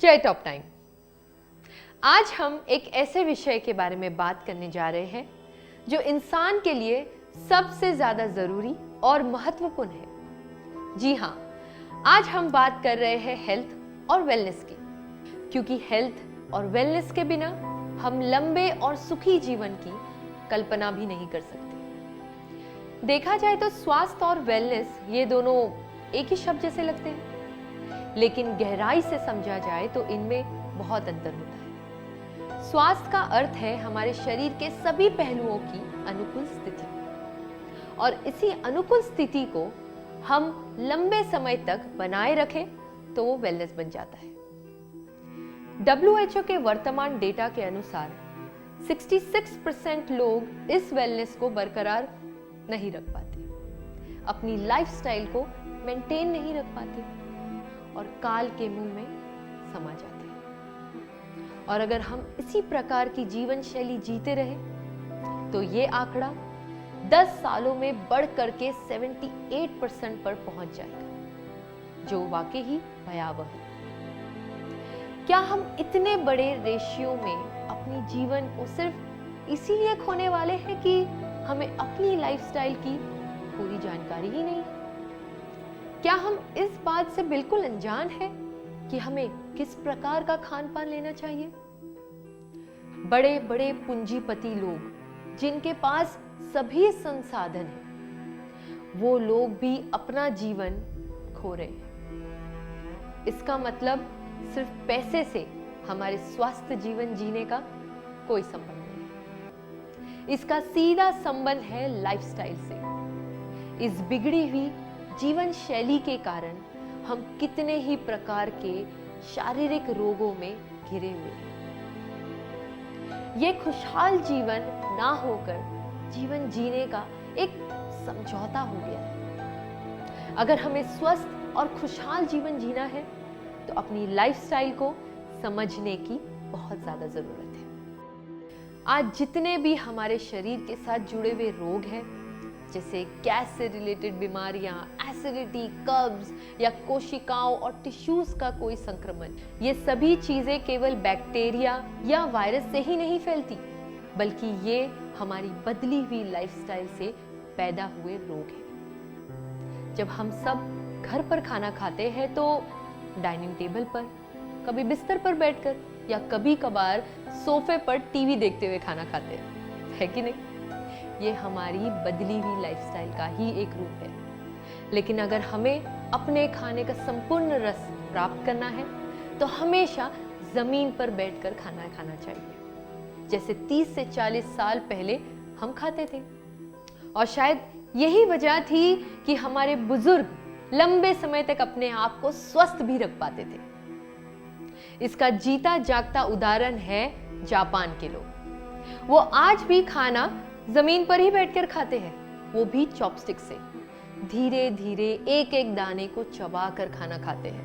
Share top time. आज हम एक ऐसे विषय के बारे में बात करने जा रहे हैं जो इंसान के लिए सबसे ज्यादा जरूरी और महत्वपूर्ण है। जी हाँ, आज हम बात कर रहे हैं हेल्थ और वेलनेस की, क्योंकि हेल्थ और वेलनेस के बिना हम लंबे और सुखी जीवन की कल्पना भी नहीं कर सकते। देखा जाए तो स्वास्थ्य और वेलनेस ये दोनों एक ही शब्द जैसे लगते हैं, लेकिन गहराई से समझा जाए तो इनमें बहुत अंतर होता है। स्वास्थ्य का अर्थ है हमारे शरीर के सभी पहलुओं की अनुकूल स्थिति, और इसी अनुकूल स्थिति को हम लंबे समय तक बनाए रखें तो वो वेलनेस बन जाता है। WHO के वर्तमान डेटा के अनुसार 66% लोग इस वेलनेस को बरकरार नहीं रख पाते, अपनी लाइफस्टाइल को मेंटेन नहीं रख पाते और काल के मुंह में समा जाते हैं। और अगर हम इसी प्रकार की जीवन शैली जीते रहे तो ये आंकड़ा 10 सालों में बढ़ करके 78% पर पहुंच जाएगा, जो वाकई ही भयावह है। क्या हम इतने बड़े रेशियो में अपनी जीवन को सिर्फ इसीलिए खोने वाले हैं कि हमें अपनी लाइफस्टाइल की पूरी जानकारी ही नहीं? क्या हम इस बात से बिल्कुल अनजान हैं कि हमें किस प्रकार का खान पान लेना चाहिए? बड़े बड़े पूंजीपति लोग जिनके पास सभी संसाधन हैं, वो लोग भी अपना जीवन खो रहे हैं। इसका मतलब सिर्फ पैसे से हमारे स्वस्थ जीवन जीने का कोई संबंध नहीं है। इसका सीधा संबंध है लाइफस्टाइल से। इस बिगड़ी हुई जीवन शैली के कारण हम कितने ही प्रकार के शारीरिक रोगों में घिरे हुए हैं। ये खुशहाल जीवन ना होकर जीवन जीने का एक समझौता हो गया है। अगर हमें स्वस्थ और खुशहाल जीवन जीना है तो अपनी लाइफस्टाइल को समझने की बहुत ज्यादा जरूरत है। आज जितने भी हमारे शरीर के साथ जुड़े हुए रोग हैं, जैसे गैस से रिलेटेड बीमारियां, एसिडिटी, कब्ज या कोशिकाओं और टिश्यूज का कोई संक्रमण, ये सभी चीजें केवल बैक्टीरिया या वायरस से ही नहीं फैलती, बल्कि ये हमारी बदली हुई लाइफस्टाइल से पैदा हुए रोग हैं। जब हम सब घर पर खाना खाते हैं तो डाइनिंग टेबल पर, कभी बिस्तर पर बैठकर या कभी कभार सोफे पर टीवी देखते हुए खाना खाते हैं, है कि नहीं? ये हमारी बदली हुई लाइफस्टाइल का ही एक रूप है। लेकिन अगर हमें अपने खाने का संपूर्ण रस प्राप्त करना है तो हमेशा जमीन पर बैठकर खाना खाना चाहिए, जैसे 30 से 40 साल पहले हम खाते थे। और शायद यही वजह थी कि हमारे बुजुर्ग लंबे समय तक अपने आप को स्वस्थ भी रख पाते थे। इसका जीता जागता उदाहरण है जापान के लोग। वो आज भी खाना जमीन पर ही बैठकर खाते हैं, वो भी चॉपस्टिक से। धीरे धीरे एक एक दाने को चबा कर खाना खाते हैं,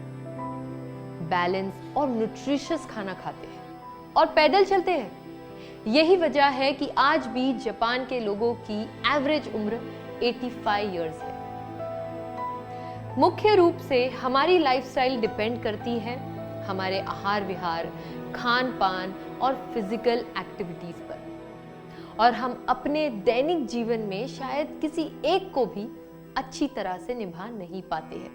बैलेंस और न्यूट्रिशियस खाना खाते हैं और पैदल चलते हैं। यही वजह है कि आज भी जापान के लोगों की एवरेज उम्र 85 इयर्स है। मुख्य रूप से हमारी लाइफस्टाइल डिपेंड करती है हमारे आहार विहार, खान पान और फिजिकल एक्टिविटीज पर, और हम अपने दैनिक जीवन में शायद किसी एक को भी अच्छी तरह से निभा नहीं पाते हैं।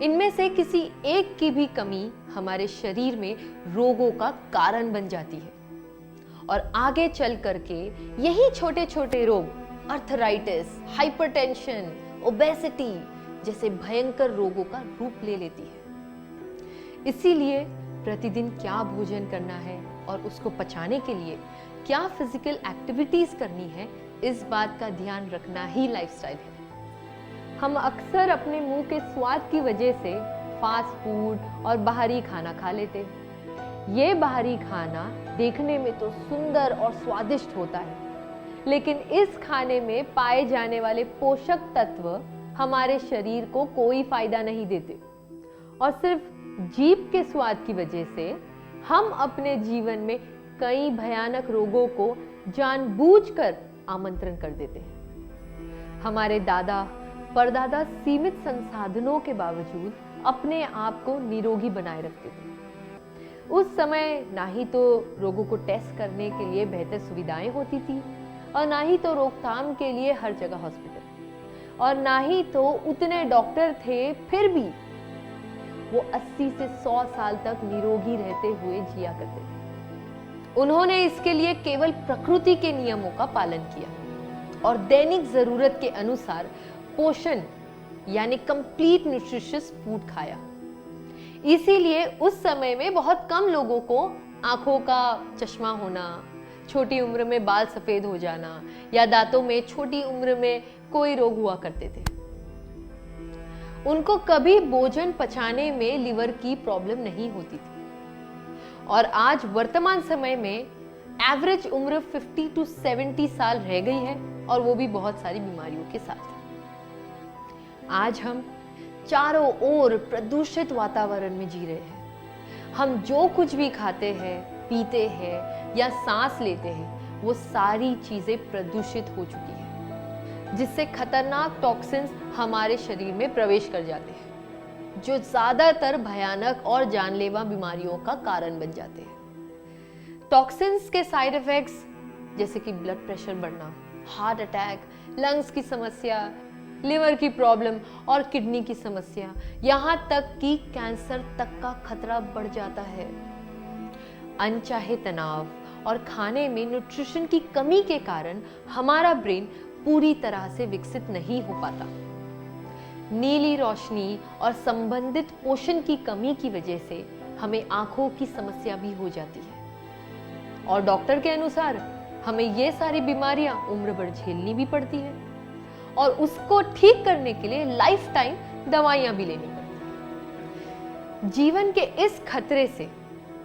इनमें से किसी एक की भी कमी हमारे शरीर में रोगों का कारण बन जाती है, और आगे चल करके यही छोटे छोटे रोग अर्थराइटिस, हाइपरटेंशन, ओबेसिटी जैसे भयंकर रोगों का रूप ले लेती है। इसीलिए प्रतिदिन क्या भोजन करना है और उसको पचाने के लिए क्या फिजिकल एक्टिविटीज करनी है, इस बात का ध्यान रखना ही लाइफस्टाइल है। हम अक्सर अपने मुंह के स्वाद की वजह से फास्ट फूड और बाहरी खाना खा लेते हैं। ये बाहरी खाना देखने में तो सुंदर और स्वादिष्ट होता है, लेकिन इस खाने में पाए जाने वाले पोषक तत्व हमारे शरीर को कोई फायदा नहीं देते, और सिर्फ जीभ के स्वाद की वजह से हम अपने जीवन में कई भयानक रोगों को जानबूझकर आमंत्रण कर देते हैं। हमारे दादा परदादा सीमित संसाधनों के बावजूद अपने आप को निरोगी बनाए रखते थे। उस समय ना ही तो रोगों को टेस्ट करने के लिए बेहतर सुविधाएं होती थी और ना ही तो रोकथाम के लिए हर जगह हॉस्पिटल और ना ही तो उतने डॉक्टर थे। फिर भी वो 80 से 100 साल तक निरोगी रहते हुए जिया करते थे। उन्होंने इसके लिए केवल प्रकृति के नियमों का पालन किया और दैनिक जरूरत के अनुसार पोषण यानी कंप्लीट न्यूट्रिशियस फूड खाया। इसीलिए उस समय में बहुत कम लोगों को आंखों का चश्मा होना, छोटी उम्र में बाल सफेद हो जाना या दांतों में छोटी उम्र में कोई रोग हुआ करते थे। उनको कभी भोजन पचाने में लिवर की प्रॉब्लम नहीं होती थी और आज वर्तमान समय में एवरेज उम्र 50 to 70 साल रह गई है और वो भी बहुत सारी बीमारियों के साथ। आज हम चारों ओर प्रदूषित वातावरण में जी रहे हैं। हम जो कुछ भी खाते हैं, पीते हैं या सांस लेते हैं, वो सारी चीजें प्रदूषित हो चुकी हैं, जिससे खतरनाक टॉक्सिन्स हमारे शरीर में प्रवेश कर जाते हैं, जो ज्यादातर भयानक और जानलेवा बीमारियों का कारण बन जाते हैं। टॉक्सिन्स के साइड इफेक्ट्स जैसे कि ब्लड प्रेशर बढ़ना, हार्ट अटैक, लंग्स की समस्या, लिवर की प्रॉब्लम और किडनी की समस्या, यहाँ तक कि कैंसर तक का खतरा बढ़ जाता है। अनचाहे तनाव और खाने में न्यूट्रिशन की कमी के कारण हमारा ब्रेन पूरी तरह से विकसित नहीं हो पाता। नीली रोशनी और संबंधित पोषण की कमी की वजह से हमें आंखों की समस्या भी हो जाती है और डॉक्टर के अनुसार हमें ये सारी बीमारियां उम्र भर झेलनी भी पड़ती है और उसको ठीक करने के लिए लाइफ टाइम दवाइयां भी लेनी पड़ती है। जीवन के इस खतरे से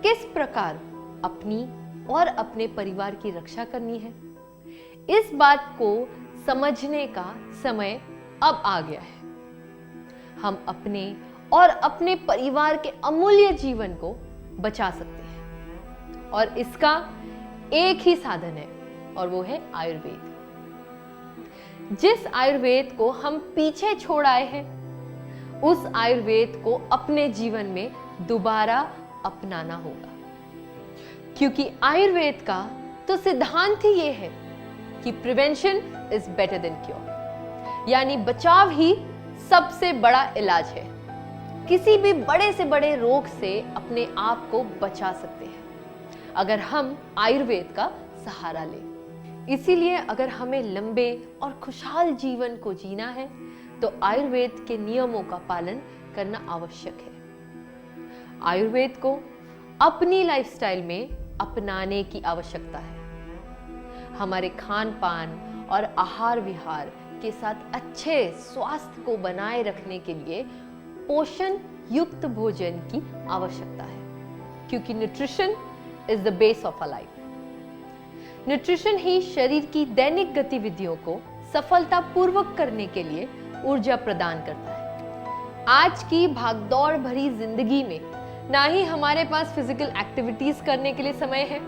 किस प्रकार अपनी और अपने परिवार की रक्षा करनी है, इस बात को समझने का समय अब आ गया है। हम अपने और अपने परिवार के अमूल्य जीवन को बचा सकते हैं और इसका एक ही साधन है और वो है आयुर्वेद। जिस आयुर्वेद को हम पीछे छोड़ आए हैं, उस आयुर्वेद को अपने जीवन में दोबारा अपनाना होगा, क्योंकि आयुर्वेद का तो सिद्धांत ही ये है कि prevention is better than cure, यानी बचाव ही सबसे बड़ा इलाज है। किसी भी बड़े से बड़े रोग से अपने आप को बचा सकते हैं अगर हम आयुर्वेद का सहारा लें। इसीलिए अगर हमें लंबे और खुशहाल जीवन को जीना है तो आयुर्वेद के नियमों का पालन करना आवश्यक है। आयुर्वेद को अपनी लाइफस्टाइल में अपनाने की आवश्यकता है। हमारे खान पान और आहार विहार के साथ अच्छे स्वास्थ्य को बनाए रखने के लिए पोषण युक्त भोजन की आवश्यकता है, क्योंकि nutrition is the base of a life. Nutrition ही शरीर की दैनिक गतिविधियों को सफलतापूर्वक करने के लिए ऊर्जा प्रदान करता है। आज की भागदौड़ भरी जिंदगी में ना ही हमारे पास फिजिकल एक्टिविटीज करने के लिए समय है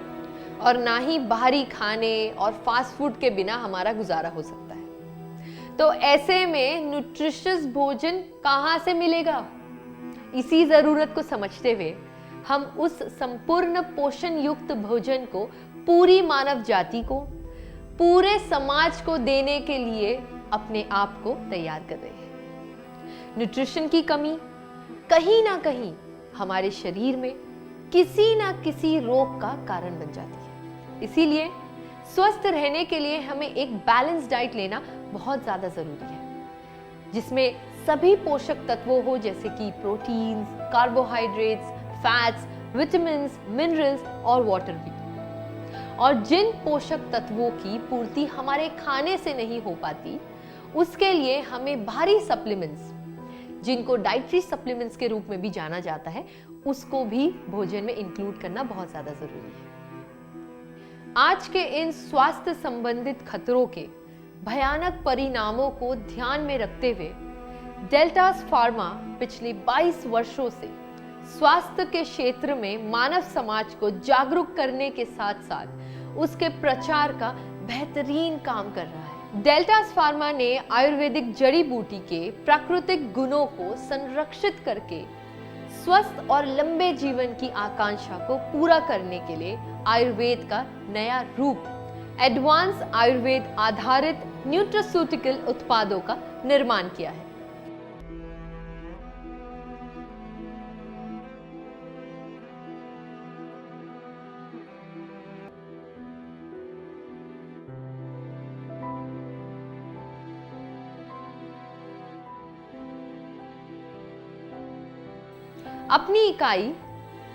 और ना ही बाहरी खाने और फास्ट फूड के बिना हमारा गुजारा हो सकता है। तो ऐसे में न्यूट्रिशियस भोजन कहाँ से मिलेगा? इसी जरूरत को समझते हुए हम उस संपूर्ण पोषण युक्त भोजन को पूरी मानव जाति को, पूरे समाज को देने के लिए अपने आप को तैयार कर रहे हैं। न्यूट्रिशन की कमी कहीं ना कहीं हमारे शरीर में किसी ना किसी रोग का कारण बन जाती है। इसीलिए स्वस्थ रहने के लिए हमें एक बैलेंस डाइट लेना बहुत ज्यादा जरूरी है, जिसमें सभी पोषक तत्वों हो, जैसे कि proteins, carbohydrates, fats, vitamin, minerals और वाटर भी। और जिन पोषक तत्वों की पूर्ति हमारे खाने से नहीं हो पाती, उसके लिए हमें भारी सप्लीमेंट्स, जिनको डाइटरी सप्लीमेंट्स के रूप में भी जाना जाता है, उसको भी भोजन में इंक्लूड करना बहुत ज्यादा जरूरी है। आज के इन स्वास्थ्य संबंधित खतरों के भयानक परिणामों को ध्यान में रखते हुए डेल्टास फार्मा पिछले 22 वर्षों से स्वास्थ्य के क्षेत्र में मानव समाज को जागरूक करने के साथ साथ उसके प्रचार का बेहतरीन काम कर रहा है। डेल्टास फार्मा ने आयुर्वेदिक जड़ी बूटी के प्राकृतिक गुणों को संरक्षित करके स्वस्थ और लंबे जीवन की आकांक्षा को पूरा करने के लिए आयुर्वेद का नया रूप एडवांस आयुर्वेद आधारित न्यूट्रास्यूटिकल उत्पादों का निर्माण किया है। अपनी इकाई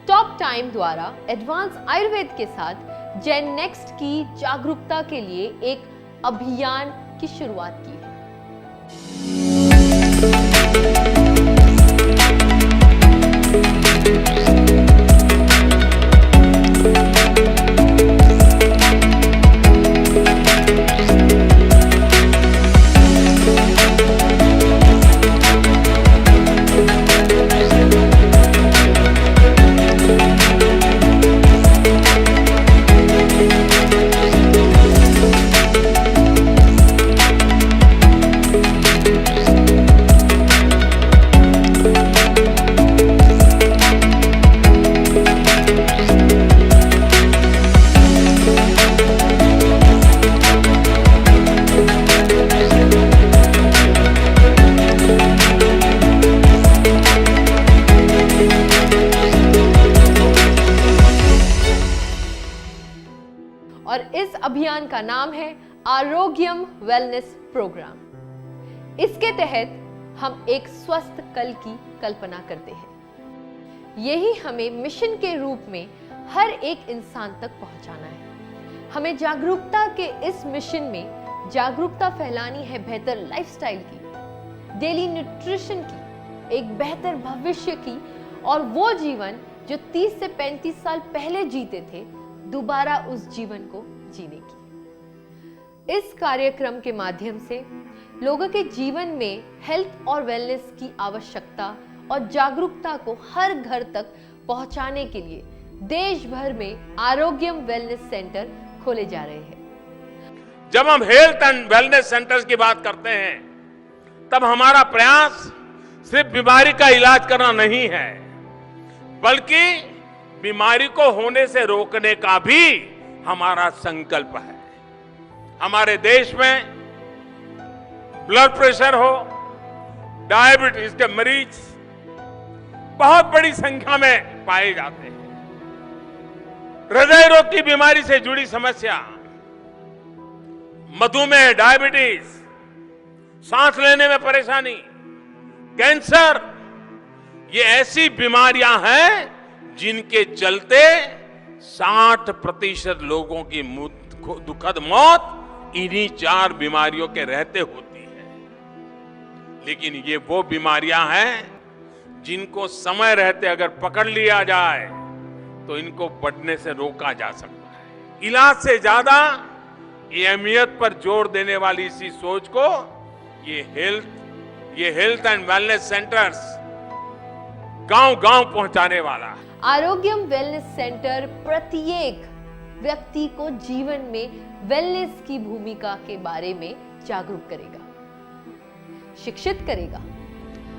टॉप टाइम द्वारा एडवांस आयुर्वेद के साथ जेन नेक्स्ट की जागरूकता के लिए एक अभियान की शुरुआत की है। और इस अभियान का नाम है आरोग्यम वेलनेस प्रोग्राम। इसके तहत हम एक स्वस्थ कल की कल्पना करते हैं। यही हमें मिशन के रूप में हर एक इंसान तक पहुंचाना है। हमें जागरूकता के इस मिशन में जागरूकता फैलानी है बेहतर लाइफस्टाइल की, डेली न्यूट्रिशन की, एक बेहतर भविष्य की और वो जीवन जो 30 से 35 साल पहले जीते थे, दोबारा उस जीवन को जीने की। इस कार्यक्रम के माध्यम से लोगों के जीवन में हेल्थ और वेलनेस की आवश्यकता और जागरूकता को हर घर तक पहुंचाने के लिए देश भर में आरोग्यम वेलनेस सेंटर खोले जा रहे हैं। जब हम हेल्थ एंड वेलनेस सेंटर्स की बात करते हैं, तब हमारा प्रयास सिर्फ बीमारी का इलाज करना नहीं है, बल्कि बीमारी को होने से रोकने का भी हमारा संकल्प है। हमारे देश में ब्लड प्रेशर हो, डायबिटीज के मरीज बहुत बड़ी संख्या में पाए जाते हैं। हृदय रोग की बीमारी से जुड़ी समस्या, मधुमेह, डायबिटीज, सांस लेने में परेशानी, कैंसर, ये ऐसी बीमारियां हैं जिनके चलते 60% लोगों की दुखद मौत इन्हीं 4 बीमारियों के रहते होती है। लेकिन ये वो बीमारियां हैं जिनको समय रहते अगर पकड़ लिया जाए तो इनको बढ़ने से रोका जा सकता है। इलाज से ज्यादा ये अहमियत पर जोर देने वाली इसी सोच को ये हेल्थ एंड वेलनेस सेंटर्स गांव-गांव पहुंचाने वाला है। आरोग्यम वेलनेस सेंटर प्रत्येक व्यक्ति को जीवन में वेलनेस की भूमिका के बारे में जागरूक करेगा, शिक्षित करेगा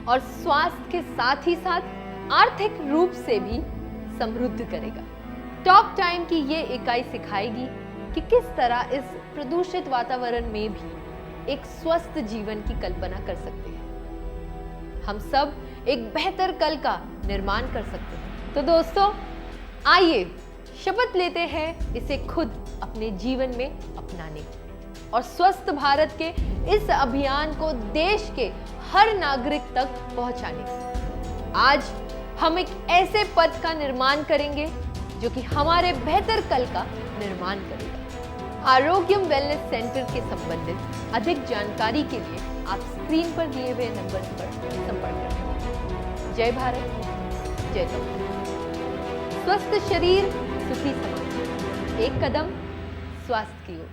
और स्वास्थ्य के साथ ही साथ आर्थिक रूप से भी समृद्ध करेगा। टॉप टाइम की ये इकाई सिखाएगी कि किस तरह इस प्रदूषित वातावरण में भी एक स्वस्थ जीवन की कल्पना कर सकते हैं। हम सब एक बेहतर कल का निर्माण कर सकते हैं। तो दोस्तों, आइए शपथ लेते हैं इसे खुद अपने जीवन में अपनाने की और स्वस्थ भारत के इस अभियान को देश के हर नागरिक तक पहुंचाने की। आज हम एक ऐसे पथ का निर्माण करेंगे जो कि हमारे बेहतर कल का निर्माण करेगा। आरोग्यम वेलनेस सेंटर के संबंधित अधिक जानकारी के लिए आप स्क्रीन पर दिए हुए नंबर पर संपर्क करें। जय भारत, जय भारत। स्वस्थ शरीर, सुखी समाज, एक कदम स्वास्थ्य की ओर।